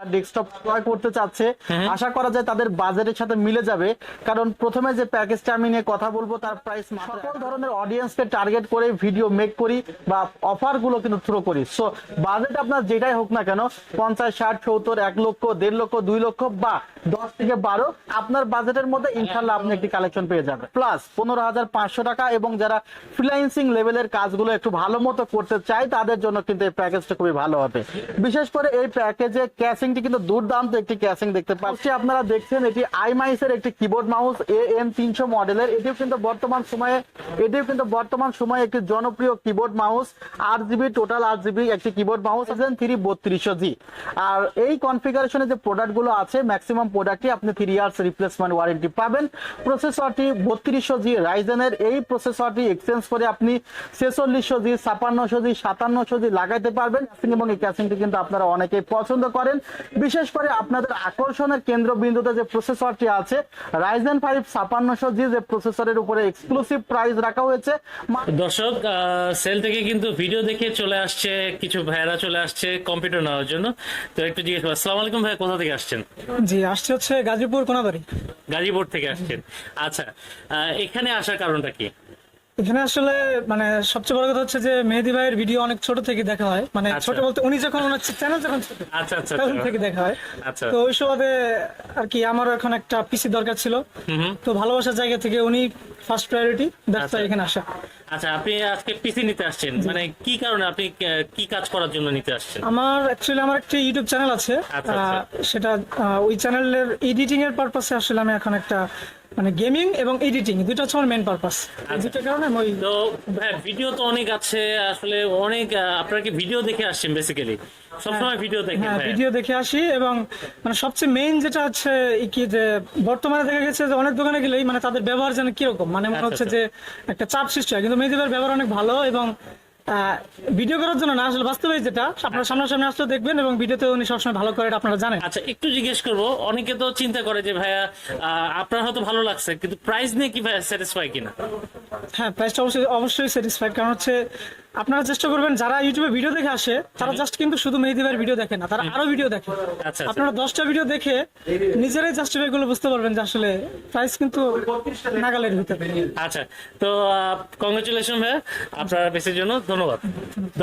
Desktop ক্রয় করতে চাচ্ছে, আশা করা যায় তাদের বাজেটের সাথে মিলে যাবে। কারণ প্রথমে যে প্যাকেজটা আমি নিয়ে কথা বলবো তার প্রাইস সকল ধরনের অডিয়েন্সকে টার্গেট করে ভিডিও মেক করি বা অফার গুলো কিন্তু থ্রো করি। সো বাজেট আপনার যেটাই হোক না কেন, 50, 60, 70, 1 লক্ষ, 1.5 লক্ষ, 2 লক্ষ বা 10 থেকে 12, আপনার বাজেটের মধ্যে ইনশাল্লাহ আপনি একটি কালেকশন পেয়ে যাবেন। প্লাস 15,500 টাকা, এবং যারা ফ্রিল্যান্সিং লেভেলের কাজগুলো একটু ভালো মতো করতে চায় তাদের জন্য কিন্তু এই প্যাকেজটা খুবই ভালো হবে। বিশেষ করে এই প্যাকেজে ক্যাশিংটি কিন্তু দুর্দান্ত একটি ক্যাশিং দেখতে পাচ্ছি। আপনারা দেখছেন এটি আইমাইস এর একটি কিবোর্ড মাউস AM300 মডেলের। এটিও কিন্তু বর্তমান সময়ে একটি জনপ্রিয় keyboard mouse. 8GB total, 8GB একটি কিবোর্ড মাউস আছেন 3200G। আর এই কনফিগারেশনে যে প্রোডাক্টগুলো আছে ম্যাক্সিমাম প্রোডাক্টই আপনি 3 ইয়ার্স রিপ্লেসমেন্ট ওয়ারেন্টি পাবেন। প্রসেসরটি 3200G রাইজেনের। এই প্রসেসরটি এক্সচেঞ্জ করে আপনি 4600G, 5600G, 5700G লাগাইতে পারবেন। এবং এই ক্যাশিংটি কিন্তু আপনারা অনেকেই পছন্দ করেন। বিশেষ করে আপনাদের আকর্ষণের কেন্দ্রবিন্দুতে যে প্রসেসরটি আছে রাইজেন 5 5600G, যে প্রসেসরের উপরে এক্সক্লুসিভ প্রাইস রাখা হয়েছে। দর্শক, সেল থেকে কিন্তু ভিডিও দেখে চলে আসছে, কিছু ভাইয়েরা চলে আসছে কম্পিউটার নেওয়ার জন্য। তো একটু জিজ্ঞেস করবো, আসসালামু আলাইকুম ভাই, কোথা থেকে আসছেন? জি, আসছে হচ্ছে গাজীপুর কোনাবাড়ি। গাজীপুর থেকে আসছেন, আচ্ছা। এখানে আসার কারণটা কি? এখানে আসলে মানে সবচেয়ে বড় কথা হচ্ছে যে মেহেদী ভাইয়ের ভিডিও অনেক ছোট থেকে দেখা হয়, মানে আচ্ছা। ছোট বলতে উনি যখন ওনার চ্যানেল যখন ছোট আচ্ছা আচ্ছা তখন থেকে দেখা হয়। আচ্ছা। তো ওই সুবাদে আর কি আমারও এখন একটা পিসি দরকার ছিল, তো ভালোবাসার জায়গা থেকে উনি ফার্স্ট প্রায়োরিটি, দ্যাটস আচ্ছা। এখানে আসা। আচ্ছা, আপনি আজকে পিসি নিতে আসছেন, মানে কি কারণে, আপনি কি কাজ করার জন্য নিতে আসছেন? আমার অ্যাকচুয়ালি আমার একটা ইউটিউব চ্যানেল আছে, আচ্ছা, আচ্ছা। সেটা ওই চ্যানেলের এডিটিং এর পারপাসে আসলে আমি এখন একটা মানে গেমিং এবং এডিটিং দুটো হচ্ছে আমার মেইন পারপাস। দুটো কারণে আমি ওই তো ভাই, ভিডিও তো অনেক আছে আসলে, অনেক আপনারা কি ভিডিও দেখে আসছেন বেসিক্যালি? সবসময় ভিডিও দেখেন? হ্যাঁ, ভাই ভিডিও দেখে আসি। এবং মানে সবচেয়ে মেইন যেটা হচ্ছে কি যে বর্তমানে দেখা গেছে যে অনেক দোকানে গেলেই মানে তাদের ব্যবহার যেন কিরকম, মানে মনে আচ্ছা, হচ্ছে আচ্ছা। যে একটা চাপ সৃষ্টি হয়। কিন্তু মেহেদী ভাইয়ের ব্যবহার অনেক ভালো, এবং ভিডিও করার জন্য না, আসলে বাস্তবে যেটা আপনারা সামনাসামনি আসলে দেখবেন, এবং ভিডিওতে উনি সবসময় ভালো করে, এটা আপনারা জানেন। আচ্ছা, একটু জিজ্ঞেস করবো, অনেকে তো চিন্তা করে যে ভাইয়া আপনার হয়তো ভালো লাগছে, কিন্তু প্রাইস নিয়ে কি ভাইয়া স্যাটিসফাই কিনা? হ্যাঁ, প্রাইসটা অবশ্যই অবশ্যই স্যাটিসফাইড। কারণ হচ্ছে আপনারা চেষ্টা করবেন, যারা ইউটিউবে ভিডিও দেখে আসে তারা জাস্ট কিন্তু শুধু মেহেদী ভাইয়ের ভিডিও দেখে না, তারা আরো ভিডিও দেখে। আচ্ছা। আপনারা 10টা ভিডিও দেখে নিজেরাই জাস্টিফাই গুলো বুঝতে পারবেন যে আসলে প্রাইস কিন্তু নাগালের ভিতরে। আচ্ছা, তো কংগ্রেচুলেশন ভাইয়া আপনার বেসের জন্য, ধন্যবাদ।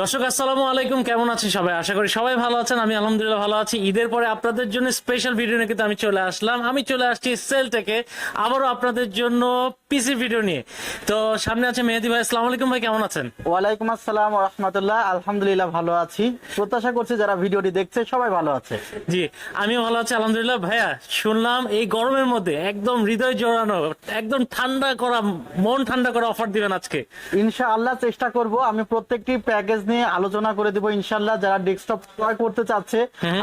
দর্শক, আসসালামু আলাইকুম, কেমন আছেন সবাই? আশা করি সবাই ভালো আছেন। আমি আলহামদুলিল্লাহ ভালো আছি। ঈদের পরে আপনাদের জন্য স্পেশাল ভিডিও নিয়ে কিন্তু আমি চলে আসলাম। আমি চলে আসছি সেল থেকে আবারও আপনাদের জন্য পিসি ভিডিও নিয়ে। তো সামনে আছে মেহেদী ভাই। আসসালামু আলাইকুম ভাই, কেমন আছেন? ওয়ালাইকুম আসসালাম ওয়া রাহমাতুল্লাহ। আলহামদুলিল্লাহ ভালো আছি। প্রত্যাশা করছি যারা ভিডিওটি দেখছে সবাই ভালো আছে। জি, আমিও ভালো আছি আলহামদুলিল্লাহ। ভাইয়া, শুনলাম এই গরমের মধ্যে একদম হৃদয় জোড়ানো, একদম ঠান্ডা করা, মন ঠান্ডা করা অফার দিবেন আজকে। ইনশাআল্লাহ চেষ্টা করব। আমি প্রত্যেকটি প্যাকেজ নিয়ে আলোচনা করে দেব ইনশাআল্লাহ। যারা ডেস্কটপ ক্রয় করতে চাচ্ছে,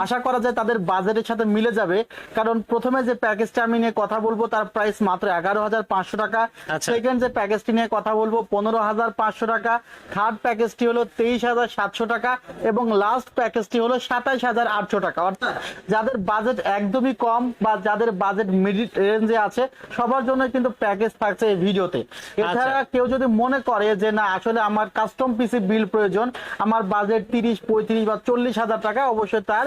আশা করা যায় তাদের বাজেটের সাথে মিলে যাবে। কারণ প্রথমে যে প্যাকেজটা আমি নিয়ে কথা বলবো তার প্রাইস মাত্র 11,500 টাকা। আচ্ছা। সেকেন্ড যে প্যাকেজটি নিয়ে কথা বলবো 15,500 টাকা। থার্ড প্যাকেজটি হলো 23,700 টাকা, এবং লাস্ট প্যাকেজটি হলো 27,800 টাকা। অর্থাৎ যাদের বাজেট একদমই কম বা যাদের বাজেট মিডিল রেঞ্জে আছে সবার জন্য কিন্তু প্যাকেজ থাকছে এই ভিডিওতে। এছাড়া কেউ যদি মনে করে যে না আসলে আমার কাস্টম পিসি বিল প্রয়োজন, আমার বাজেট 30, 35 বা 40,000 টাকা, অবশ্যই তার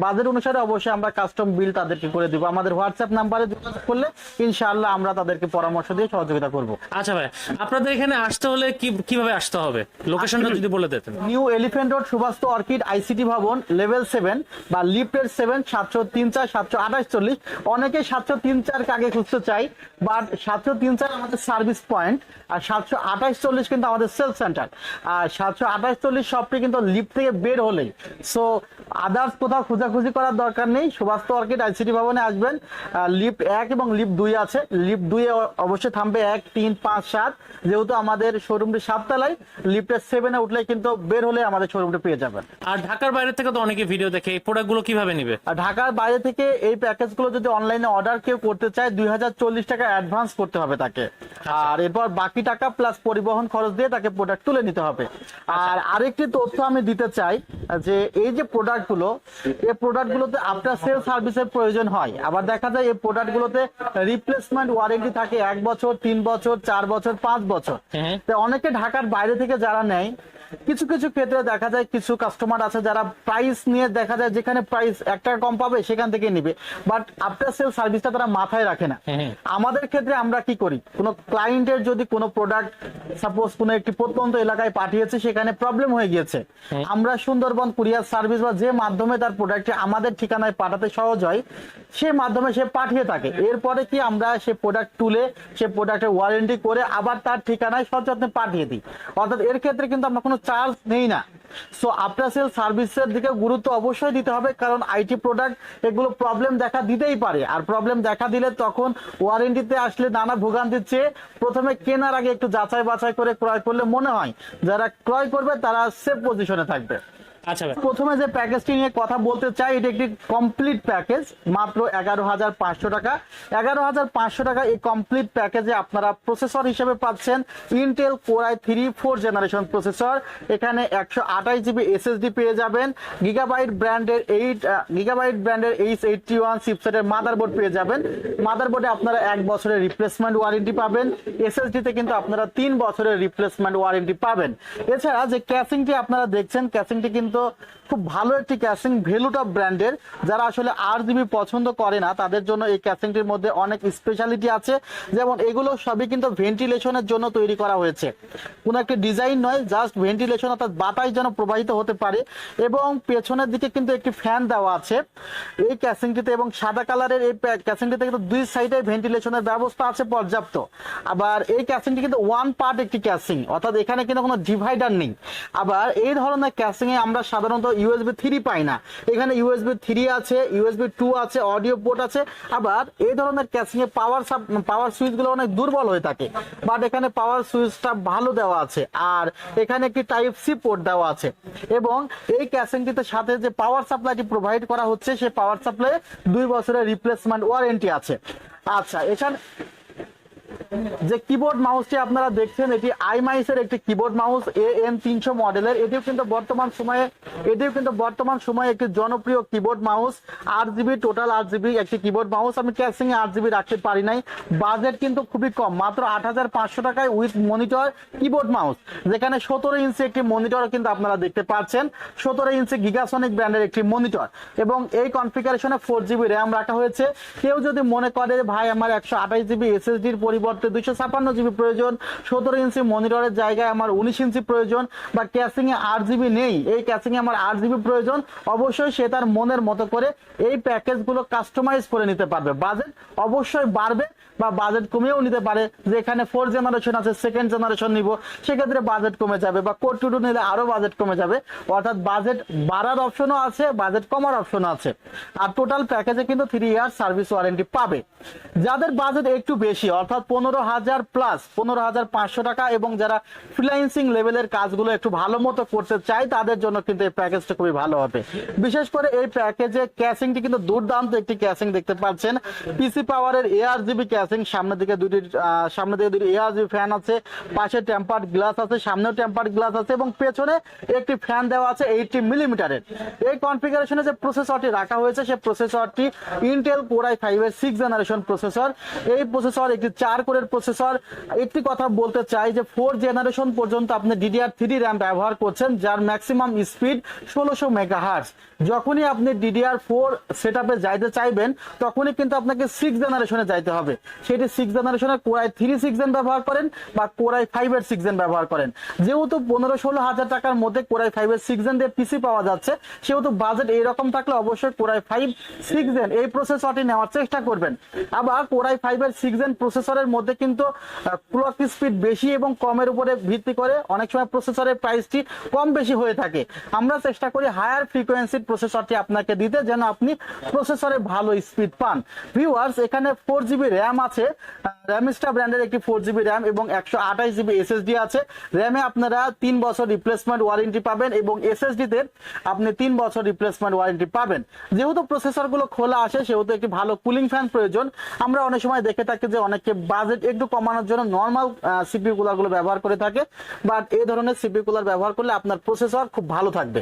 বাজেট অনুসারে অবশ্যই আমরা কাস্টম বিল তাদেরকে করে দিব। আমাদের হোয়াটসঅ্যাপ নাম্বারে যোগাযোগ করলে ইনশাআল্লাহ আমরা তাদেরকে পরামর্শ দিয়ে সহযোগিতা করব। আচ্ছা ভাই, আপনাদের এখানে আসতে হলে কিভাবে আসতে হবে, লোকেশনটা যদি বলে দিতেন। New Elephant Road, Subhash Orchid ICT Bhaban, level 7 বা লিফটের 7, 703-4 728-40। অনেকে 703-4 আগে খুঁজতে চাই, বাট 703-4 আমাদের সার্ভিস পয়েন্ট, আর 728-40 কিন্তু আমাদের সেলস সেন্টার। আর 728-40 শপটি কিন্তু লিফট থেকে বের হলেই। সো আদার্স কোথাও খোঁজাখুঁজি করার দরকার নেই। সুভাষ অর্কিড আইসিটি ভবনে আসবেন। লিফট 1 এবং লিফট 2 আছে। লিফট 2 অবশ্যই থামবে 1, 3, 5, 7, যেহেতু আমাদের শোরুমটি 7 তলায়। লিফটের 7-এ উঠলে কিন্তু বের হলে আমাদের শোরুমটি পেয়ে যাবেন। আর ঢাকার বাইরে থেকে তো অনেকে ভিডিও দেখে, এই প্রোডাক্টগুলো কিভাবে নিবে? আর ঢাকার বাইরে থেকে এই প্যাকেজগুলো যদি অনলাইনে অর্ডার কেউ করতে চায় 2,040 টাকা অ্যাডভান্স করতে হবে তাকে। আর এরপর বাকি টাকা প্লাস পরিবহন খরচ দিয়ে তাকে প্রোডাক্ট তুলে নিতে হবে। আর আরেকটি তথ্য আমি দিতে চাই যে এই যে প্রোডাক্টগুলো, এই প্রোডাক্টগুলোতে আফটার সেল সার্ভিসের প্রয়োজন হয়। আবার দেখা যায় এই প্রোডাক্টগুলোতে রিপ্লেসমেন্ট ওয়ারেন্টি থাকে 1 বছর, 3 বছর, 4 বছর, 5 বছর। তো অনেকে ঢাকার বাইরে থেকে যারা নেয় কিছু কিছু ক্ষেত্রে দেখা যায় কিছু কাস্টমার আছে যারা প্রাইস নিয়ে দেখা যায় যেখানে প্রাইস 1 টাকা কম পাবে সেখান থেকে নিবে, বাট আফটার সেল সার্ভিসটা তারা মাথায় রাখে না। আমাদের ক্ষেত্রে আমরা কি করি, কোনো ক্লায়েন্টের যদি কোনো প্রোডাক্ট সাপোজ কোনো একটি প্রত্যন্ত এলাকায় পাঠিয়েছে, সেখানে প্রবলেম হয়ে গিয়েছে, আমরা সুন্দরবন কুরিয়ার সার্ভিস বা যে মাধ্যমে তার প্রোডাক্টটি আমাদের ঠিকানায় পাঠাতে সহজ হয় সে মাধ্যমে সে পাঠিয়ে থাকে। এরপরে কি আমরা সে প্রোডাক্ট তুলে সে প্রোডাক্টের ওয়ারেন্টি করে আবার তার ঠিকানায় সযত্নে পাঠিয়ে দিই, অর্থাৎ এর ক্ষেত্রে কিন্তু আমরা কোনো চার্জ নেই না। সো আফটার সেল সার্ভিসের দিকে গুরুত্ব অবশ্যই দিতে হবে, কারণ আইটি প্রোডাক্ট এগুলো প্রবলেম দেখা দিতেই পারে, আর প্রবলেম দেখা দিলে তখন ওয়ারেন্টিতে আসলে নানা ভোগান্তির চেয়ে প্রথমে কেনার আগে একটু যাচাই বাছাই করে ক্রয় করলে মনে হয় যারা ক্রয় করবে তারা সেফ পজিশনে থাকবে। আচ্ছা ভাই, প্রথমে যে প্যাকেজটি নিয়ে কথা বলতে চাই, এটা একটি কমপ্লিট প্যাকেজ, মাত্র 11,500 টাকা। 11,500 টাকা এই কমপ্লিট প্যাকেজে আপনারা প্রসেসর হিসেবে পাচ্ছেন Intel core i3 4th generation processor. এখানে 128 জিবি এসএসডি পেয়ে যাবেন, গিগাবাইট ব্র্যান্ডের H81 চিপসেটের মাদারবোর্ড পেয়ে যাবেন। মাদারবোর্ডে আপনারা 1 বছরের রিপ্লেসমেন্ট ওয়ারেন্টি পাবেন, এসএসডি তে কিন্তু আপনারা 3 বছরের রিপ্লেসমেন্ট ওয়ারেন্টি পাবেন। এছাড়া যে ক্যাসিংটি আপনারা দেখছেন, ক্যাসিংটি কিন্তু খুব ভালো একটি ক্যাসিং, ভ্যালুটপ ব্র্যান্ডের। যারা আসলে RGB পছন্দ করে না তাদের জন্য এই ক্যাসিংটির মধ্যে অনেক স্পেশালিটি আছে, যেমন এগুলো সবই কিন্তু ভেন্টিলেশনের জন্য তৈরি করা হয়েছে, কোনো একটা ডিজাইন নয়, জাস্ট ভেন্টিলেশন, অর্থাৎ বাতাস যেন প্রবাহিত হতে পারে। এবং পেছনের দিকে কিন্তু একটি ফ্যান দেওয়া আছে এই ক্যাসিংটিতে, এবং সাদা কালারের এই ক্যাসিংটিতে কিন্তু দুই সাইডে ভেন্টিলেশনের ব্যবস্থা আছে পর্যাপ্ত। আবার এই ক্যাসিংটি কিন্তু ওয়ান পার্ট একটি ক্যাসিং, অর্থাৎ এখানে কিন্তু কোনো ডিভাইডার নেই। আবার এই ধরনের ক্যাসিং এ আমরা সাধারণত USB 3 পাই না, এখানে USB 3 আছে, USB 2 আছে, অডিও পোর্ট আছে। আবার এই ধরনের ক্যাসিং এ পাওয়ার সুইচ গুলো অনেক দুর্বল হয়ে থাকে, বাট এখানে পাওয়ার সুইচটা ভালো দেওয়া আছে, আর এখানে একটি টাইপ সি পোর্ট দেওয়া আছে। এবং এই ক্যাসিংটিতে সাথে যে পাওয়ার সাপ্লাইটি প্রোভাইড করা হচ্ছে সেই পাওয়ার সাপ্লাই 2 বছরের রিপ্লেসমেন্ট ওয়ারেন্টি আছে। আচ্ছা, এখানে যে কিবোর্ড মাউসটি আপনারা দেখছেন এটি আইমাইসের একটি কিবোর্ড মাউস AM300 মডেলের। এটিও কিন্তু বর্তমান সময়ে একটি জনপ্রিয় keyboard mouse, 8GB total 8GB একটি কিবোর্ড মাউস। আমি ক্যাসিং এ 8GB রাখতে পারি নাই, বাজেট কিন্তু খুবই কম, মাত্র 8,500 টাকায় উইথ মনিটর কিবোর্ড মাউস, যেখানে 17 ইঞ্চি একটি মনিটর কিন্তু আপনারা দেখতে পাচ্ছেন, 17 ইঞ্চি গিগাসনিক ব্র্যান্ডের একটি মনিটর। এবং এই কনফিগারেশনে 4GB র্যাম রাখা হয়েছে। কেউ যদি মনে করে ভাই আমার 128 জিবি এসএসডির পরিবর্তে 256 জিবি প্রয়োজন, 17 ইঞ্চি মনিটরের জায়গায় আমার 19 ইঞ্চি প্রয়োজন, বা ক্যাসিং এ 8GB নেই, এই ক্যাসিং এ আমার 8GB প্রয়োজন, অবশ্যই সে তার মনের মতো করে এই প্যাকেজগুলো কাস্টমাইজ করে নিতে পারবে। বাজেট অবশ্যই বাড়বে বা বাজেট কমেও নিতে পারে, যে এখানে 4th জেনারেশন আছে, 2nd জেনারেশন নিব, সেক্ষেত্রে বাজেট কমে যাবে, বা কোর 2 নিলে আরো বাজেট কমে যাবে। অর্থাৎ বাজেট বাড়ার অপশনও আছে, বাজেট কমার অপশনও আছে। আর টোটাল প্যাকেজে কিন্তু 3 ইয়ার সার্ভিস ওয়ারেন্টি পাবে। যাদের বাজেট একটু বেশি, অর্থাৎ 15,000 প্লাস 15,500 টাকা, এবং যারা ফ্রিল্যান্সিং লেভেলের কাজগুলো একটু ভালো মতো করতে চায় তাদের জন্য কিন্তু এই প্যাকেজটা খুবই ভালো হবে। বিশেষ করে এই প্যাকেজে ক্যাসিংটি কিন্তু দুর্দান্ত একটি ক্যাসিং দেখতে পাচ্ছেন, পিসি পাওয়ারের ARGB ক্যাসিং, সামনের দিকে দুটি ARGB ফ্যান আছে, পাশে টেম্পার্ড গ্লাস আছে, সামনেও টেম্পার্ড গ্লাস আছে, এবং পেছনে একটি ফ্যান দেওয়া আছে 80 মিলিমিটারের। এই কনফিগারেশনে যে প্রসেসরটি রাখা হয়েছে সেই প্রসেসরটি ইন্টেল কোর i5 এর 6th জেনারেশন প্রসেসর। এই প্রসেসর একটি 4 কোরের প্রসেসর। একটি কথা বলতে চাই যে 4th জেনারেশন পর্যন্ত আপনি DDR3 র্যাম ব্যবহার করছেন, যার ম্যাক্সিমাম স্পিড 1600 মেগাহার্টজ। যখনই আপনি DDR4 সেটআপে যাইতে চাইবেন তখনই কিন্তু আপনাকে 6th জেনারেশনে যাইতে হবে, সেটি 6th জেনারেশনের কোর i3 6th জেন ব্যবহার করেন বা কোর i5 এর 6th জেন ব্যবহার করেন। যেহেতু 15-16 হাজার টাকার মধ্যে কোর i5 এর 6th জেন দিয়ে পিসি পাওয়া যাচ্ছে, সেহেতু বাজেট এইরকম থাকলে অবশ্যই কোর i5 6th জেন এই প্রসেসরটি নেওয়ার চেষ্টা করবেন। আবার কোর i5 এর 6th জেন প্রসেসরের মধ্যে কিন্তু ক্লক স্পিড বেশি এবং কমের উপরে ভিত্তি করে অনেক সময় প্রসেসরের প্রাইসটি কম বেশি হয়ে থাকে। আমরা চেষ্টা করি হায়ার ফ্রিকোয়েন্সির প্রসেসরটি আপনাকে দিতে, যেন আপনি প্রসেসরে ভালো স্পিড পান। ভিউয়ার্স, এখানে 4GB র্যাম আছে, র্যামিস্টার ব্র্যান্ডের একটি 4GB র্যাম এবং 128 জিবি এসএসডি আছে। র্যামে আপনারা 3 বছর রিপ্লেসমেন্ট ওয়ারেন্টি পাবেন, এবং এসএসডি তে আপনি 3 বছর রিপ্লেসমেন্ট ওয়ারেন্টি পাবেন। যেহেতু প্রসেসরগুলো খোলা আসে সেহেতু একটি ভালো কুলিং ফ্যান প্রয়োজন। আমরা অনেক সময় দেখে থাকি যে অনেকে বাজেট একটু কমানোর জন্য নরমাল সিপিইউ কুলারগুলো ব্যবহার করে থাকে, বাট এই ধরনের সিপিইউ কুলার ব্যবহার করলে আপনার প্রসেসর খুব ভালো থাকবে।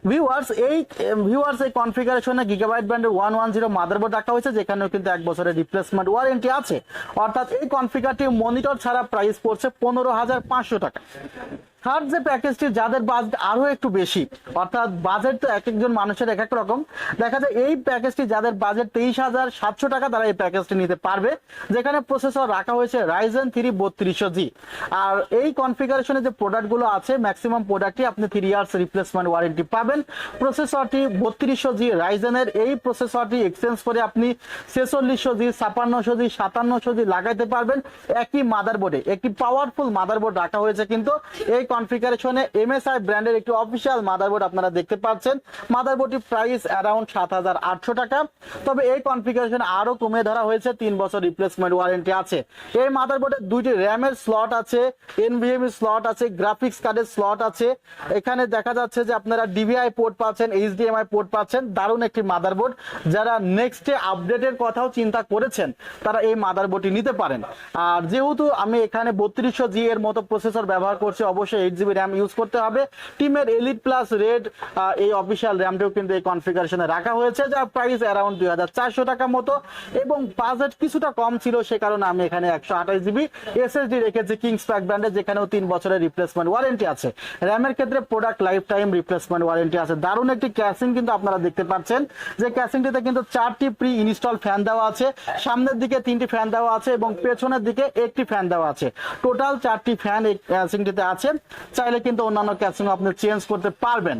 ভিউয়ার্স, এই কনফিগারেশনে গিগাবাইট ব্র্যান্ডের 110 মাদারবোর্ড রাখা হয়েছে, যেখানেও কিন্তু 1 বছরের রিপ্লেসমেন্ট ওয়ারেন্টি আছে। অর্থাৎ এই কনফিগারটি মনিটর ছাড়া প্রাইস পড়ছে 15,500 টাকা। থার্ড যে প্যাকেজটি যাদের বাজেট আরো একটু বেশি, অর্থাৎ বাজেট তো এক একজন মানুষের এক এক রকম, দেখা যায় এই প্যাকেজটি যাদের বাজেট 23,700 টাকা, তারা এই প্যাকেজটি নিতে পারবে, যেখানে প্রসেসর রাখা হয়েছে Ryzen 3 3200G। আর এই কনফিগারেশনে যে প্রোডাক্টগুলো আছে ম্যাক্সিমাম প্রোডাক্টই আপনি 3 ইয়ার্স রিপ্লেসমেন্ট ওয়ারেন্টি পাবেন। প্রসেসরটি 3200G রাইজেনের, এই প্রসেসরটি এক্সচেঞ্জ করে আপনি 4600G 5600G 5700G লাগাইতে পারবেন একই মাদারবোর্ডে। একটি পাওয়ারফুল মাদারবোর্ড রাখা হয়েছে কিন্তু এই কনফিগারেশনে। MSI ব্র্যান্ডের একটি অফিসিয়াল মাদারবোর্ড আপনারা দেখতে পাচ্ছেন। মাদারবোর্ডটির প্রাইস অ্যারাউন্ড 7,800 টাকা। তবে এই কনফিগারেশন আরো কমে ধরা হয়েছে, 3 বছর রিপ্লেসমেন্ট ওয়ারেন্টি আছে। এই মাদারবোর্ডে 2টি র্যামের স্লট আছে, NVMe স্লট আছে, গ্রাফিক্স কার্ডের স্লট আছে। এখানে দেখা যাচ্ছে যে আপনারা DVI পোর্ট পাচ্ছেন, HDMI পোর্ট পাচ্ছেন। দারুণ একটি মাদারবোর্ড, যারা নেক্সটে আপডেটের কথাও চিন্তা করেছেন তারা এই মাদারবোর্ডটি নিতে পারেন। আর যেহেতু আমি এখানে 3200G এর মতো প্রসেসর ব্যবহার করছি, অবশ্যই 8GB র্যাম ইউজ করতে হবে। টিমের এলিট প্লাস রেড এই অফিসিয়াল র্যামটিও কিন্তু এই কনফিগারেশনে রাখা হয়েছে, যার প্রাইস অ্যারাউন্ড 2,400 টাকা মতো। এবং বাজেট কিছুটা কম ছিল, সে কারণে আমি এখানে 128GB SSD রেখেছি কিংসপ্যাক ব্র্যান্ডে, যেখানেও 3 বছরের রিপ্লেসমেন্ট ওয়ারেন্টি আছে। র্যামের ক্ষেত্রে product life time replacement warranty আছে। দারুণ একটি ক্যাসিং কিন্তু আপনারা দেখতে পাচ্ছেন, যে ক্যাসিংটিতে কিন্তু 4টি প্রি ইনস্টল ফ্যান দেওয়া আছে, সামনের দিকে 3টি ফ্যান দেওয়া আছে এবং পেছনের দিকে 1টি ফ্যান দেওয়া আছে। টোটাল 4টি ফ্যান এই ক্যাসিংটিতে আছে। চাইলে কিন্তু অন্যান্য ক্যাসিং আপনি চেঞ্জ করতে পারবেন।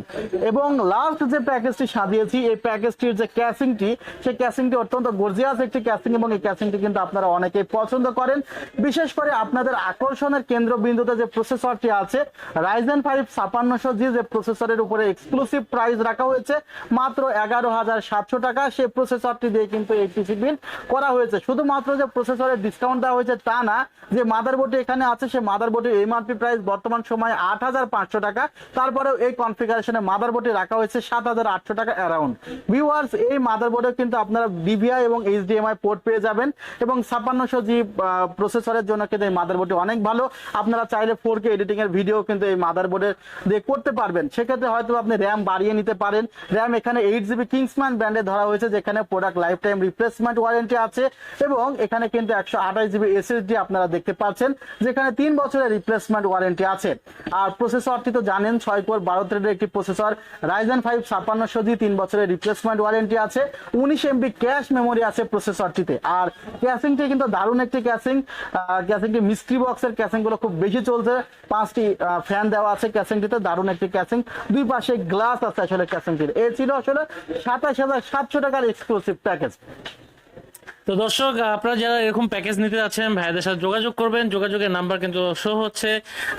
এবং লাস্ট যে প্যাকেজটি সাজিয়েছি, এই প্যাকেজটির যে ক্যাসিংটি, সেই ক্যাসিংটি অত্যন্ত গর্জিয়াস একটি ক্যাসিং এবং এই ক্যাসিংটি কিন্তু আপনারা অনেকেই পছন্দ করেন। বিশেষ করে আপনাদের আকর্ষণের কেন্দ্রবিন্দুতে যে প্রসেসরটি আছে Ryzen 5 5600G, যে প্রসেসরের উপরে এক্সক্লুসিভ প্রাইস রাখা হয়েছে মাত্র 11,700 টাকা। সেই প্রসেসরটি দিয়ে কিন্তু এই পিসি বিল্ড করা হয়েছে। শুধুমাত্র যে প্রসেসরের ডিসকাউন্ট দেওয়া হয়েছে তা না, যে মাদারবোর্ডটি এখানে আছে সেই মাদারবোর্ডের MRP প্রাইস বর্তমান সময়ে 8,500 টাকা। তারপরেও এই কনফিগারেশনে মাদারবোর্ডটি রাখা হয়েছে 7,800 টাকা অ্যারাউন্ড। ভিউয়ার্স, এই মাদারবোর্ডে কিন্তু আপনারা DVI এবং HDMI পোর্ট পেয়ে যাবেন এবং 5600G প্রসেসরের জন্য কিন্তু এই মাদারবোর্ডটি অনেক ভালো। আপনারা চাইলে 4K এডিটিং এর ভিডিও কিন্তু এই মাদারবোর্ডে দিয়ে করতে পারবেন। সেক্ষেত্রে হয়তো আপনি র্যাম বাড়িয়ে নিতে পারেন। র্যাম এখানে 8GB কিংসম্যান ব্র্যান্ডে ধরা হয়েছে, যেখানে product life time replacement warranty আছে। এবং এখানে কিন্তু 128GB SSD আপনারা দেখতে পাচ্ছেন, যেখানে 3 বছরের রিপ্লেসমেন্ট ওয়ারেন্টি আছে। আর প্রসেসরটি তো জানেন 6 কোর 12 থ্রেডের একটি প্রসেসর, Ryzen 5 5600G 3 বছরের রিপ্লেসমেন্ট ওয়ারেন্টি আছে। 19MB ক্যাশ মেমোরি আছে প্রসেসরটিতে। আর ক্যাসিংটি কিন্তু দারুণ একটি ক্যাসিং। ক্যাসিংটি মিস্ট্রি বক্সের ক্যাসিং গুলো খুব বেশি চলছে। 5টি ফ্যান দেওয়া আছে ক্যাসিংটিতে, দারুণ একটি ক্যাসিং। দুই পাশে গ্লাস আছে আসলে ক্যাসিংটির। এই ছিল আসলে 27,700 টাকার এক্সক্লুসিভ প্যাকেজ। তো দর্শক, আপনারা যারা এরকম প্যাকেজ নিতে যাচ্ছেন ভাইদের সাথে যোগাযোগ করবেন। যোগাযোগের নাম্বার কিন্তু শো হচ্ছে।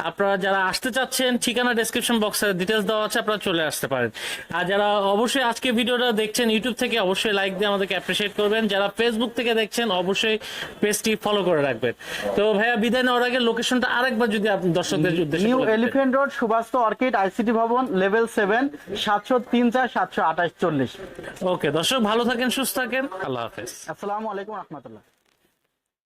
আপনারা যারা আসতে চাচ্ছেন, ঠিকানা ডেসক্রিপশন বক্সে ডিটেলস দেওয়া আছে, আপনারা চলে আসতে পারেন। আর যারা অবশ্যই আজকে ভিডিওটা দেখছেন ইউটিউব থেকে, অবশ্যই লাইক দিয়ে আমাদেরকে অ্যাপ্রিশিয়েট করবেন। যারা ফেসবুক থেকে দেখছেন অবশ্যই পেজটি ফলো করে রাখবেন। তো ভাইয়া, বিদায় নেওয়ার আগে লোকেশনটা আরেকবার যদি আপনি দর্শকদের উদ্দেশ্যে নিউ বলে দিতেন। Elephant Road, Subhash Orchid, ICT Bhaban, level 7, 703 728 40। Okay দর্শক, ভালো থাকেন, সুস্থ থাকেন, আল্লাহ হাফেজ। আসসালামু আলাইকুম রহমতুল্লাহ।